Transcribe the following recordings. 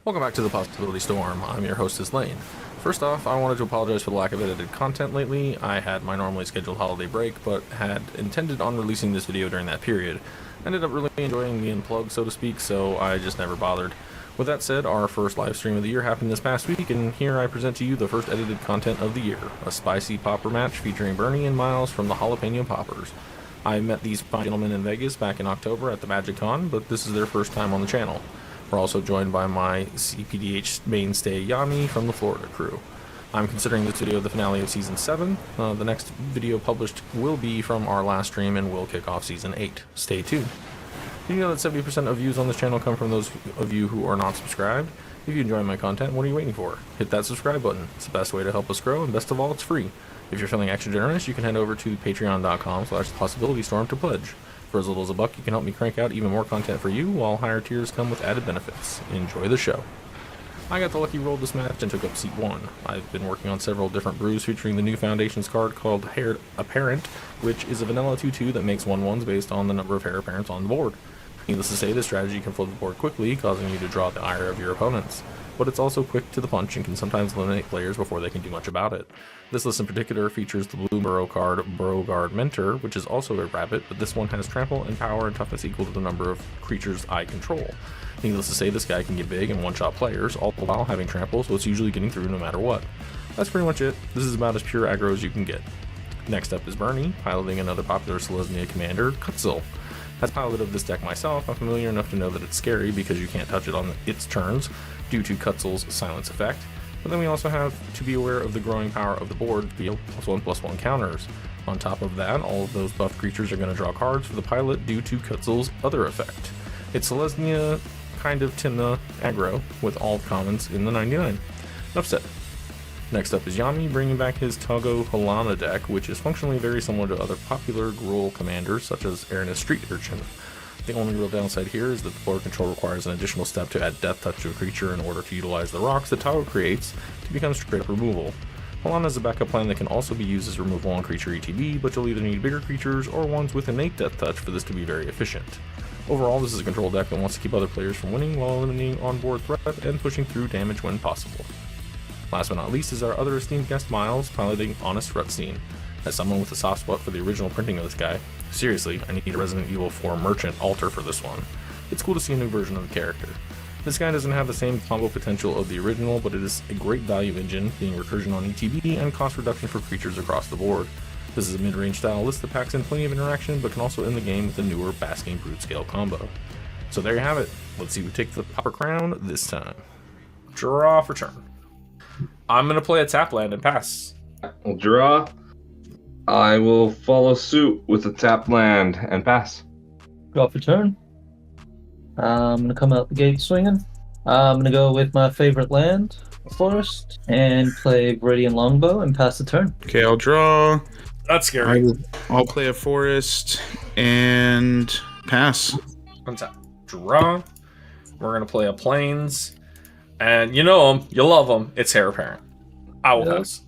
Welcome back to the Possibility Storm. I'm your hostess, Lane. First off, I wanted to apologize for the lack of edited content lately. I had my normally scheduled holiday break, but had intended on releasing this video during that period. I ended up really enjoying the unplug, so to speak, so I just never bothered. With that said, our first live stream of the year happened this past week, and here I present to you the first edited content of the year, a spicy popper match featuring Bernie and Miles from the Jalapeño Paupers. I met these fine gentlemen in Vegas back in October at the Magic Con, but this is their first time on the channel. We're also joined by my cPDH mainstay Yami from the Florida crew. I'm considering this video the finale of Season 7. The next video published will be from our last stream and will kick off Season 8. Stay tuned. Did you know that 70% of views on this channel come from those of you who are not subscribed? If you enjoy my content, what are you waiting for? Hit that subscribe button. It's the best way to help us grow, and best of all, it's free. If you're feeling extra generous, you can head over to patreon.com/possibilitystorm to pledge. For as little as $1, you can help me crank out even more content for you, while higher tiers come with added benefits. Enjoy the show. I got the lucky roll this match and took up seat 1. I've been working on several different brews featuring the new Foundations card called Heir Apparent, which is a vanilla 2-2 that makes 1-1s based on the number of Heir Apparents on the board. Needless to say, this strategy can flip the board quickly, causing you to draw the ire of your opponents. But it's also quick to the punch and can sometimes eliminate players before they can do much about it. This list in particular features the blue Burrow card, Burrowguard Mentor, which is also a rabbit, but this one has trample and power and toughness equal to the number of creatures I control. Needless to say, this guy can get big and one-shot players, all the while having trample, so it's usually getting through no matter what. That's pretty much it. This is about as pure aggro as you can get. Next up is Bernie, piloting another popular Selesnya commander, Kutzil. As pilot of this deck myself, I'm familiar enough to know that it's scary because you can't touch it on its turns due to Kutzil's silence effect, but then we also have to be aware of the growing power of the board via +1/+1 counters. On top of that, all of those buffed creatures are going to draw cards for the pilot due to Kutzil's other effect. It's Selesnya kind of Timna aggro with all commons in the 99. Enough said. Next up is Yami, bringing back his Togo Halana deck, which is functionally very similar to other popular Gruul commanders such as Aranus Street Urchin. The only real downside here is that the board control requires an additional step to add Death Touch to a creature in order to utilize the rocks that Togo creates to become straight up removal. Halana is a backup plan that can also be used as removal on creature ETB, but you'll either need bigger creatures or ones with innate Death Touch for this to be very efficient. Overall, this is a control deck that wants to keep other players from winning while eliminating on-board threat and pushing through damage when possible. Last but not least is our other esteemed guest Miles, piloting Honest Rutstein. As someone with a soft spot for the original printing of this guy, seriously, I need a Resident Evil 4 Merchant altar for this one. It's cool to see a new version of the character. This guy doesn't have the same combo potential of the original, but it is a great value engine, being recursion on ETB and cost reduction for creatures across the board. This is a mid-range style list that packs in plenty of interaction, but can also end the game with a newer Basking Brute Scale combo. So there you have it. Let's see who takes the Popper Crown this time. Draw for turn. I'm going to play a tap land and pass. I'll draw. I will follow suit with a tap land and pass. Draw for turn. I'm going to come out the gate swinging. I'm going to go with my favorite land, Forest, and play Viridian Longbow and pass the turn. Okay, I'll draw. That's scary. I'll play a forest and pass. Untap. Draw. We're going to play a plains. And you know him, you love him. It's Heir Apparent. I will pass.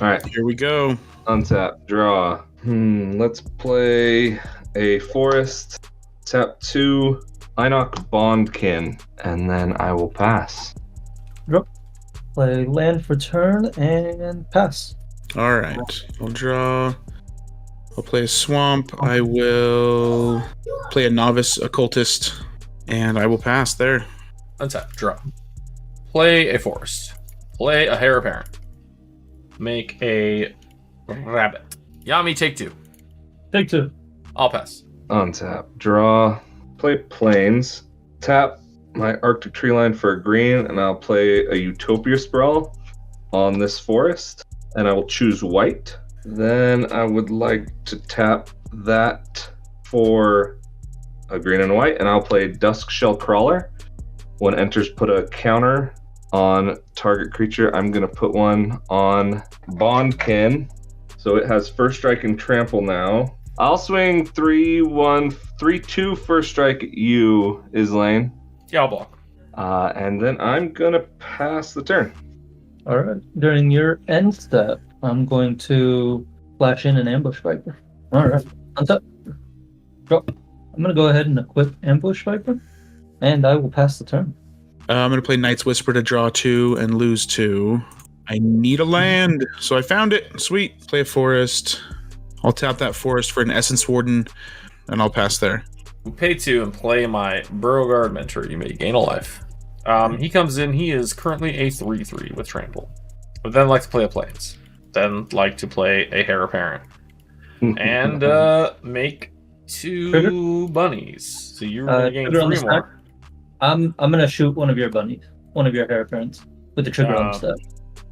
All right, Here we go. untap, draw. Let's play a forest. Tap 2, Einok Bondkin, and then I will pass. Draw. Play land for turn and pass. All right, I'll draw. I'll play a swamp. I will play a novice occultist, and I will pass there. Untap. Draw. Play a forest. Play a Heir Apparent. Make a rabbit. Yami, take 2. Take 2. I'll pass. Untap, draw. Play plains. Tap my Arctic Tree Line for a green, and I'll play a Utopia Sprawl on this forest, and I will choose white. Then I would like to tap that for a green and white, and I'll play Dusk Shell Crawler. When enters, put a counter on target creature. I'm going to put one on Bondkin. So it has first strike and trample now. I'll swing 3-1, 3-2 first strike at you, Islane. Yeah, I'll block. And then I'm going to pass the turn. All right. During your end step, I'm going to flash in an Ambush Viper. All right. Untap. Draw. I'm going to go ahead and equip Ambush Viper, and I will pass the turn. I'm going to play Knight's Whisper to draw 2 and lose 2. I need a land, so I found it. Sweet. Play a forest. I'll tap that forest for an Essence Warden, and I'll pass there. Pay 2 and play my Beauregard Mentor. You may gain a life. He comes in. He is currently a 3/3 with Trample. But then like to play a Plains. Then like to play a Heir Apparent. And make 2 bunnies. So you're going to gain 3 more. I'm gonna shoot one of your bunnies, one of your Heir Apparents, with the trigger on the step.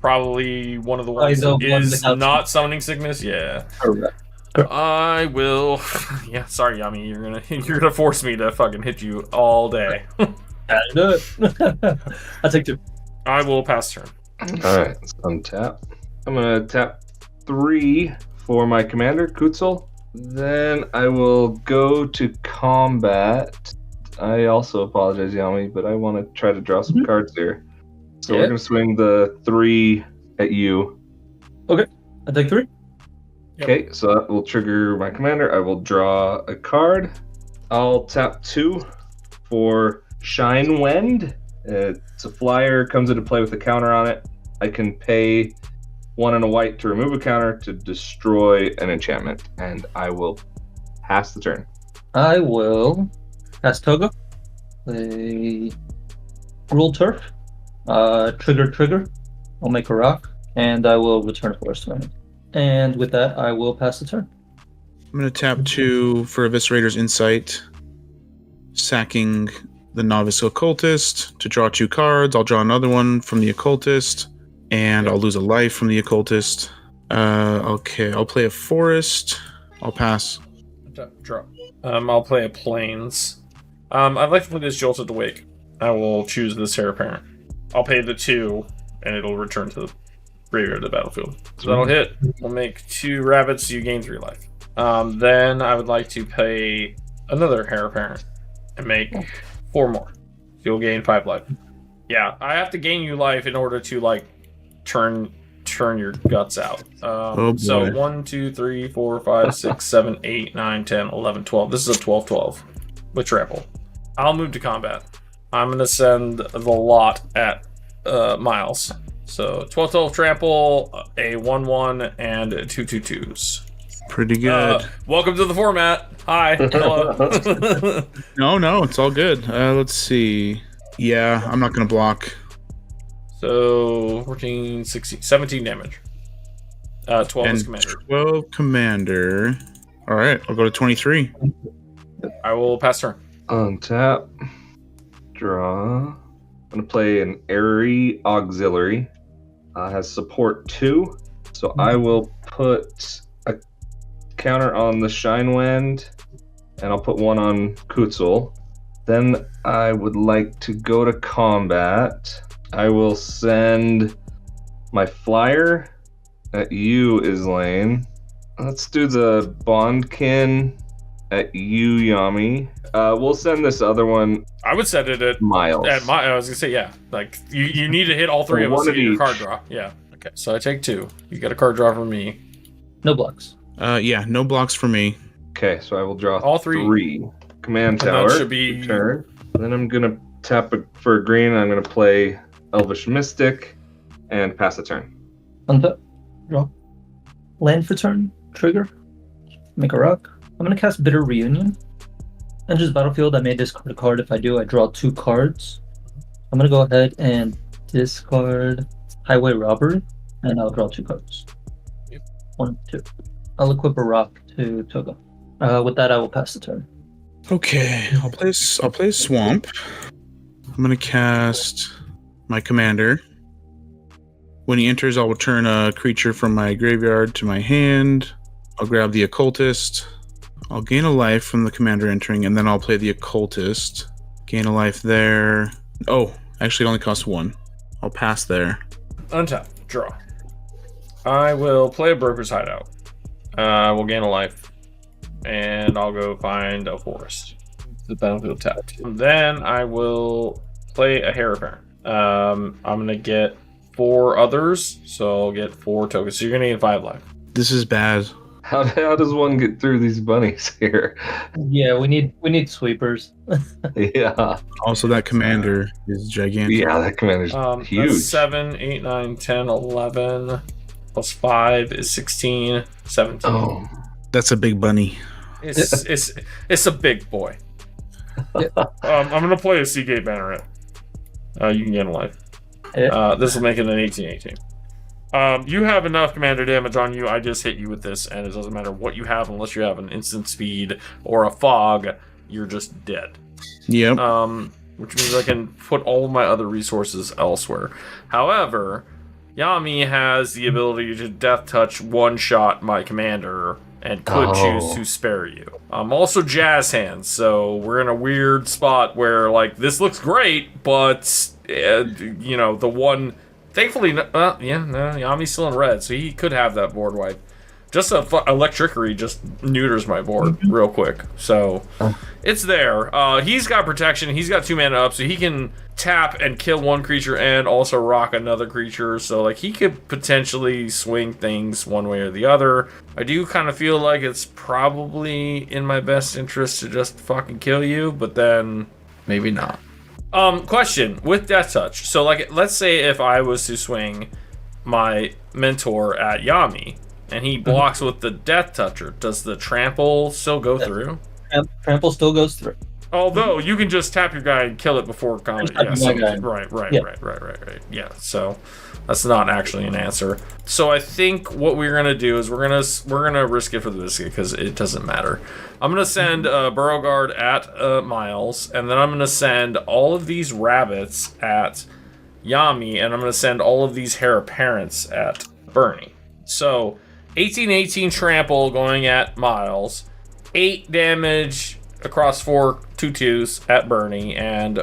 Probably one of the ones that is not Summoning Sickness. Yeah. Correct. I will. Yeah, sorry, Yami. You're gonna force me to fucking hit you all day. I do it. I'll take 2. I will pass turn. Alright, let's untap. I'm gonna tap 3 for my commander, Kutzil. Then I will go to combat. I also apologize, Yami, but I want to try to draw some cards here. So we're gonna swing the 3 at you. Okay, I take 3. Okay, so that will trigger my commander. I will draw a card. I'll tap 2 for Shine Wend. It's a flyer, comes into play with a counter on it. I can pay 1 and a white to remove a counter to destroy an enchantment, and I will pass the turn. I will pass Toga. Play Gruel Turf. Trigger. I'll make a rock, and I will return a forest to him. And with that, I will pass the turn. I'm going to tap 2 for Eviscerator's Insight, sacking the Novice Occultist to draw 2 cards. I'll draw another one from the Occultist, and I'll lose a life from the Occultist. Okay, I'll play a Forest. I'll pass. Draw. I'll play a Plains. I'd like to play this Jolt at the Wake. I will choose this Heir Apparent. I'll pay the 2, and it'll return to the graveyard of the battlefield. So that'll hit. We'll make 2 rabbits, so you gain 3 life. Then I would like to pay another Heir Apparent and make 4 more. So you'll gain 5 life. Yeah, I have to gain you life in order to like turn your guts out. So 1, 2, 3, 4, 5, 6, 7, 8, 9, 10, 11, 12. This is a 12/12 with trample. I'll move to combat. I'm gonna send the lot at Miles. So 12/12 trample, a 1/1, and 2/2/2s. Pretty good. Welcome to the format. Hi. Hello. No, it's all good. Let's see. Yeah, I'm not going to block. So 14, 16, 17 damage. 12 and as commander. 12 commander. All right, I'll go to 23. I will pass turn. Untap. Draw. I'm going to play an Airy Auxiliary. Has support 2. So I will put a counter on the Shine Wend, and I'll put 1 on Kutzil. Then I would like to go to combat. I will send my flyer at you, Islaine. Let's do the Bondkin at you, Yami. We'll send this other one. I would set it at Miles. I was gonna say, yeah. Like you need to hit all 3 of us to get your card draw. Yeah. Okay. So I take 2. You get a card draw from me. No blocks. Yeah, no blocks for me. Okay, so I will draw all 3. Command tower. That should be turn. Then I'm gonna tap for a green. I'm gonna play Elvish Mystic and pass the turn. Untap. Draw. Land for turn. Trigger. Make a rock. I'm gonna cast Bitter Reunion. Enters battlefield. I may discard a card. If I do, I draw 2 cards. I'm gonna go ahead and discard Highway Robbery, and I'll draw 2 cards. Yep. 1, 2. I'll equip a rock to Toga. With that, I will pass the turn. Okay, I'll play Swamp. I'm gonna cast my commander. When he enters, I'll return a creature from my graveyard to my hand. I'll grab the Occultist. I'll gain a life from the commander entering, and then I'll play the Occultist. Gain a life there. Oh, actually it only costs 1. I'll pass there. Untap. Draw. I will play a Broker's Hideout. We'll gain a life. And I'll go find a forest. The battlefield tapped. Then I will play a Heir Apparent. I'm going to get 4 others, so I'll get 4 tokens. So you're going to get 5 life. This is bad. How does one get through these bunnies here? Yeah, we need sweepers. Yeah. Also, that commander is gigantic. Yeah, that commander's That's huge. 7, 8, 9, 10, 11, plus 5 is 16, 17. Oh. That's a big bunny. It's a big boy. I'm gonna play a Seagate Banneret. You can get a life. This will make it an 18-18. You have enough commander damage on you. I just hit you with this, and it doesn't matter what you have unless you have an instant speed or a fog. You're just dead. Yep. Which means I can put all of my other resources elsewhere. However, Yami has the ability to death touch one-shot my commander and could choose to spare you. I'm also jazz hands, so we're in a weird spot where, like, this looks great, but, you know, the one... Thankfully, Yami's still in red, so he could have that board wipe. Just electricity just neuters my board real quick. So, it's there. He's got protection. He's got 2 mana up, so he can tap and kill one creature and also rock another creature. So, like, he could potentially swing things one way or the other. I do kind of feel like it's probably in my best interest to just fucking kill you, but then maybe not. Question with Death Touch. So, like, let's say if I was to swing my mentor at Yami and he blocks with the Death Toucher, does the trample still go through? Trample still goes through. Although you can just tap your guy and kill it before combat. Yeah, so, right. Yeah, so that's not actually an answer. So I think what we're gonna do is we're gonna risk it for the biscuit because it doesn't matter. I'm gonna send Burrow Guard at Miles, and then I'm gonna send all of these rabbits at Yami, and I'm gonna send all of these Heir Apparents at Bernie. So 18-18 trample going at Miles, 8 damage across 4 2/2s at Bernie, and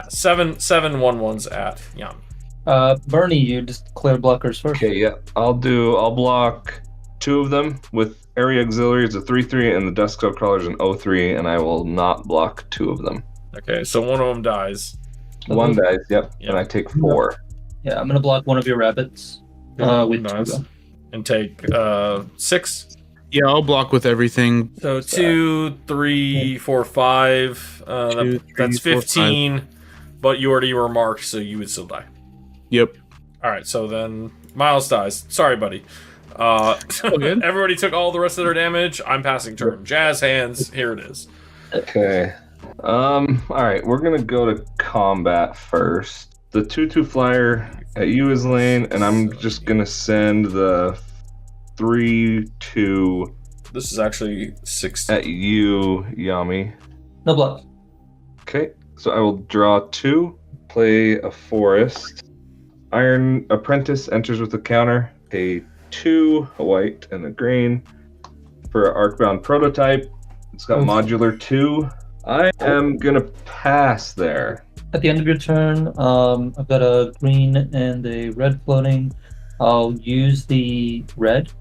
7 1/1s at Yami. Bernie, you just clear blockers first. Okay, yeah. I'll block 2 of them with area auxiliary is a 3/3 and the desktop crawler is an 0/3, and I will not block 2 of them. Okay, so one of them dies. One dies, yep. And I take 4. Yeah, I'm gonna block one of your rabbits. With nice. 2. And take 6. Yeah, I'll block with everything. So 2, 3, 4, 5. That's 15. But you already were marked, so you would still die. Yep. All right, so then Miles dies. Sorry, buddy. Everybody took all the rest of their damage. I'm passing turn. Jazz hands. Here it is. Okay. All right. We're gonna go to combat first. The 2/2 flyer at you is lane, and I'm just gonna send the 3/2. This is actually 6 at you, Yami. No block. Okay. So I will draw 2. Play a forest. Iron Apprentice enters with a counter. A 2, a white, and a green. For an Arcbound Prototype, it's got modular 2. I am gonna pass there. At the end of your turn, I've got a green and a red floating. I'll use the red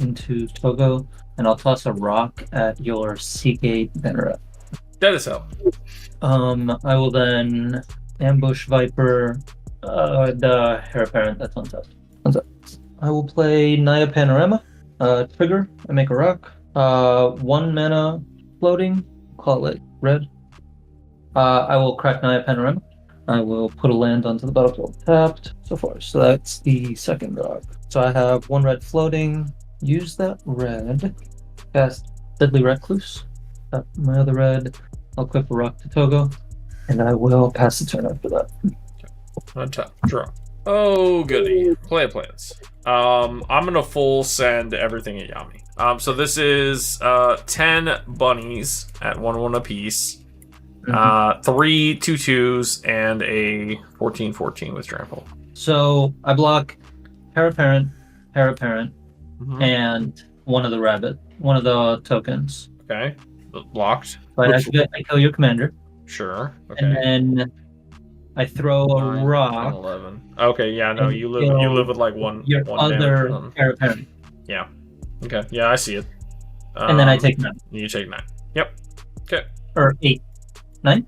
into Togo, and I'll toss a rock at your Seagate Banneret. Dead as hell. I will then ambush Viper, the Heir Apparent. That's untapped. I will play Naya Panorama, trigger, I make a rock, 1 mana floating, call it red. I will crack Naya Panorama. I will put a land onto the battlefield tapped, so far. So that's the second rock. So I have 1 red floating, use that red, cast Deadly Recluse, tap my other red, I'll equip a rock to Togo, and I will pass the turn after that. Untap, draw. Oh, goody. Plans. I'm gonna full send everything at Yami. So this is 10 bunnies at 1/1 apiece. 3 2/2s and a 14/14 with trample. So I block Heir Apparent, and one of the tokens. Okay, blocked. But I kill your commander. Sure. Okay. And then I throw a 9, rock. 10, 11. Okay, yeah, no, and you live with like one. Your one other damage. Heir Apparent. Yeah. Okay. Yeah, I see it. And then I take 9. You take 9. Yep. Okay. Or 8. 9?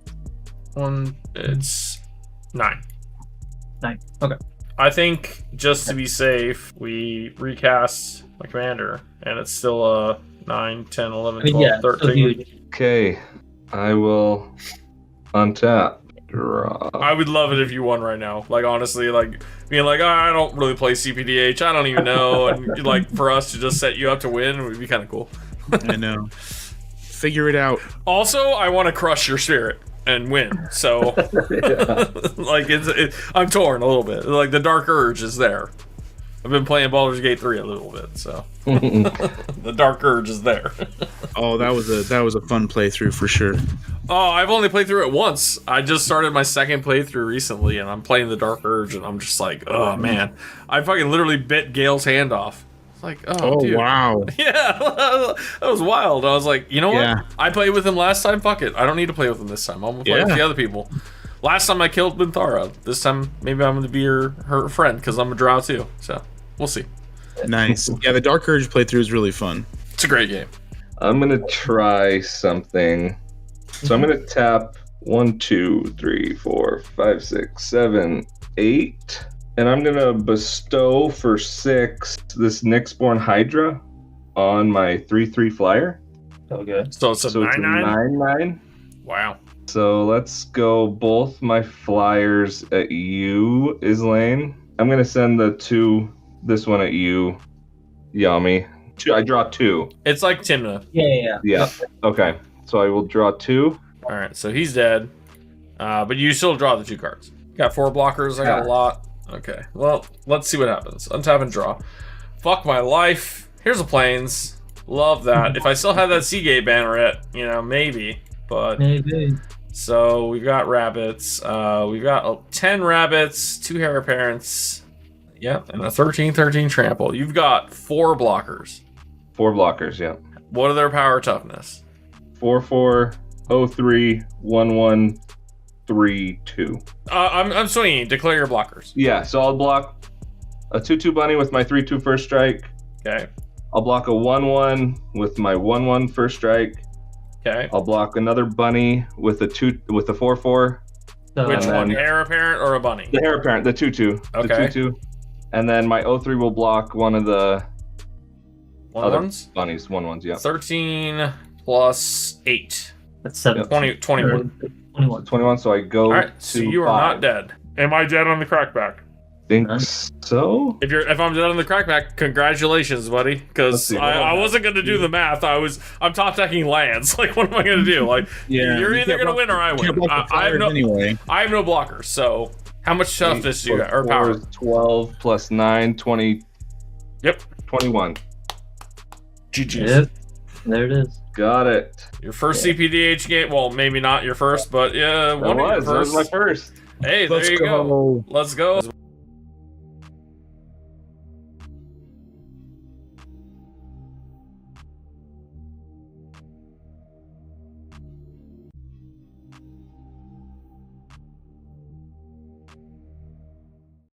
It's 9. 9. Okay. I think just to be safe, we recast my commander, and it's still 9, 10, 11, 12, 13. Okay, I will untap. Draw. I would love it if you won right now. Like, honestly, like, being like, oh, I don't really play cPDH, I don't even know, and like, for us to just set you up to win would be kind of cool. I know. Figure it out. Also, I want to crush your spirit and win, so like, I'm torn a little bit. Like, the dark urge is there. I've been playing Baldur's Gate 3 a little bit, so the dark urge is there. Oh, that was a fun playthrough for sure. Oh, I've only played through it once. I just started my second playthrough recently, and I'm playing the dark urge, and I'm just like, oh man, I fucking literally bit Gale's hand off. Like, oh dude. Wow. Yeah, that was wild. I was like, you know what? Yeah. I played with him last time. Fuck it. I don't need to play with him this time. I'm gonna play with the other people. Last time I killed Binthara. This time, maybe I'm gonna be her friend because I'm a drow too. So we'll see. Nice. Yeah, the Dark Urge playthrough is really fun. It's a great game. I'm gonna try something. So I'm gonna tap 1, 2, 3, 4, 5, 6, 7, 8. And I'm gonna bestow for 6 this Nyxborn Hydra on my 3/3 flyer. Okay. So it's a 9/9? 9/9. Wow. So let's go both my flyers at you, Islaine. I'm gonna send this one at you, Yami. I draw 2. It's like Timna. Yeah. Okay. So I will draw 2. All right, so he's dead. But you still draw the 2 cards. Got 4 blockers. I got a lot. Okay, well, let's see what happens. Untap and draw. Fuck my life. Here's a plains. Love that. If I still have that Seagate banneret, maybe. But Maybe. so we've got rabbits. We've got 10 rabbits, 2 heir apparents. Yep, and a 13/13 trample. You've got 4 blockers. 4 blockers. Yeah. What are their power toughness? 4/4, 0/3, 1/1, 3/2. I'm swinging. Declare your blockers. Yeah, so I'll block a 2/2 bunny with my 3/2 first strike. Okay. I'll block a 1/1 with my 1/1 first strike. Okay. I'll block another bunny with a 4/4. Which one? then- Heir apparent or a bunny? The heir apparent, the 2/2. Okay. The 2/2. And then my 0/3 will block one of the other 1/1s? bunnies. 1/1s, yeah. 13 plus 8. That's 7. 21. 21. 21, so I go All right, to so you are 5. not dead. Am I dead on the crackback? Think Nice. so? If I'm dead on the crackback, congratulations, buddy. Let's Because see. I wasn't gonna do the math. I'm top decking lands. Like, what am I gonna do? Like, you're either gonna win or I win. I have no anyway. I have no blockers. So how much toughness do you got or 4 power? is 12 plus 9, 20. Yep. 21. GG's. Yep. There it is. Got it. Your first cPDH game. Well, maybe not your first, but yeah, one of your That was first. my first. Hey, there you go. Let's go.